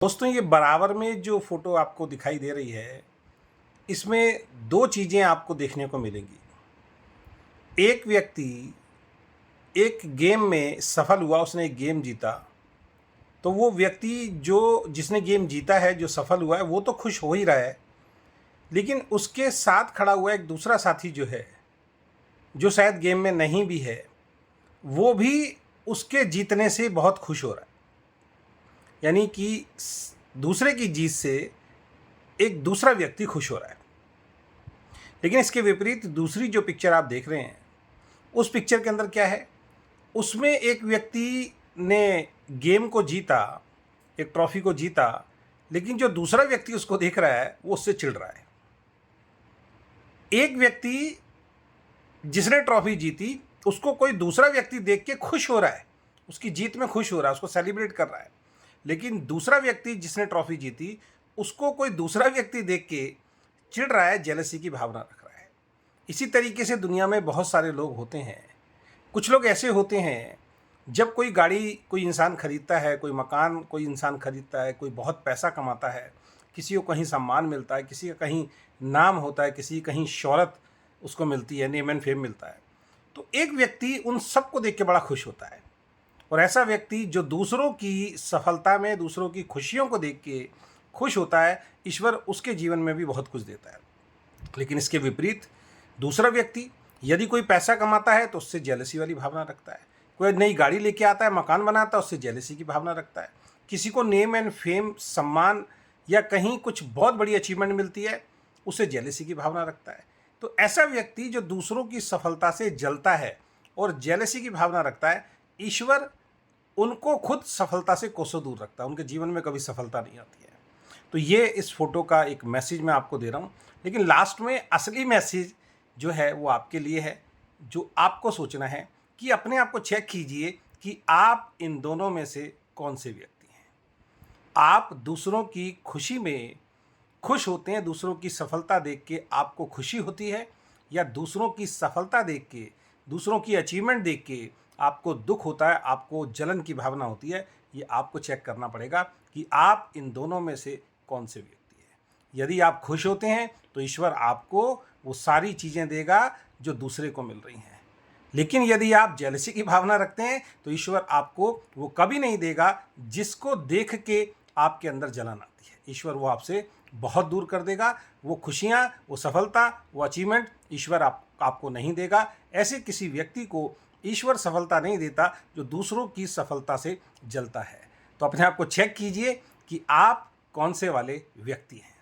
दोस्तों, ये बराबर में जो फ़ोटो आपको दिखाई दे रही है, इसमें 2 चीज़ें आपको देखने को मिलेंगी। एक व्यक्ति एक गेम में सफल हुआ, उसने एक गेम जीता, तो वो व्यक्ति जिसने गेम जीता है, जो सफल हुआ है, वो तो खुश हो ही रहा है, लेकिन उसके साथ खड़ा हुआ एक दूसरा साथी जो है, जो शायद गेम में नहीं भी है, वो भी उसके जीतने से बहुत खुश हो रहा है। यानी कि दूसरे की जीत से एक दूसरा व्यक्ति खुश हो रहा है। लेकिन इसके विपरीत दूसरी जो पिक्चर आप देख रहे हैं, उस पिक्चर के अंदर क्या है, उसमें एक व्यक्ति ने गेम को जीता, एक ट्रॉफी को जीता, लेकिन जो दूसरा व्यक्ति उसको देख रहा है, वो उससे चिढ़ रहा है। एक व्यक्ति जिसने ट्रॉफी जीती, उसको कोई दूसरा व्यक्ति देख के खुश हो रहा है, उसकी जीत में खुश हो रहा है, उसको सेलिब्रेट कर रहा है। लेकिन दूसरा व्यक्ति जिसने ट्रॉफी जीती, उसको कोई दूसरा व्यक्ति देख के चिढ़ रहा है, जेलसी की भावना रख रहा है। इसी तरीके से दुनिया में बहुत सारे लोग होते हैं। कुछ लोग ऐसे होते हैं, जब कोई गाड़ी कोई इंसान खरीदता है, कोई मकान कोई इंसान खरीदता है, कोई बहुत पैसा कमाता है, किसी को कहीं सम्मान मिलता है, किसी का कहीं नाम होता है, किसी कहीं शोहरत उसको मिलती है, नेम एंड फेम मिलता है, तो एक व्यक्ति उन सबको देख के बड़ा खुश होता है। और ऐसा व्यक्ति जो दूसरों की सफलता में, दूसरों की खुशियों को देख के खुश होता है, ईश्वर उसके जीवन में भी बहुत कुछ देता है। लेकिन इसके विपरीत दूसरा व्यक्ति यदि कोई पैसा कमाता है तो उससे जेलसी वाली भावना रखता है, कोई नई गाड़ी लेके आता है, मकान बनाता है, उससे जेलसी की भावना रखता है, किसी को नेम एंड फेम, सम्मान या कहीं कुछ बहुत बड़ी अचीवमेंट मिलती है, उससे जेलसी की भावना रखता है। तो ऐसा व्यक्ति जो दूसरों की सफलता से जलता है और जेलसी की भावना रखता है, ईश्वर उनको खुद सफलता से कोसों दूर रखता है, उनके जीवन में कभी सफलता नहीं आती है। तो ये इस फोटो का एक मैसेज मैं आपको दे रहा हूँ, लेकिन लास्ट में असली मैसेज जो है वो आपके लिए है, जो आपको सोचना है कि अपने आप को चेक कीजिए कि आप इन दोनों में से कौन से व्यक्ति हैं। आप दूसरों की खुशी में खुश होते हैं, दूसरों की सफलता देख के आपको खुशी होती है, या दूसरों की सफलता देख के, दूसरों की अचीवमेंट देख के आपको दुख होता है, आपको जलन की भावना होती है। ये आपको चेक करना पड़ेगा कि आप इन दोनों में से कौन से व्यक्ति हैं। यदि आप खुश होते हैं तो ईश्वर आपको वो सारी चीज़ें देगा जो दूसरे को मिल रही हैं। लेकिन यदि आप जेलसी की भावना रखते हैं तो ईश्वर आपको वो कभी नहीं देगा जिसको देख के आपके अंदर जलन आती है। ईश्वर वो आपसे बहुत दूर कर देगा। वो खुशियाँ, वो सफलता, वो अचीवमेंट ईश्वर आपको नहीं देगा। ऐसे किसी व्यक्ति को ईश्वर सफलता नहीं देता जो दूसरों की सफलता से जलता है। तो अपने आप को चेक कीजिए कि आप कौन से वाले व्यक्ति हैं।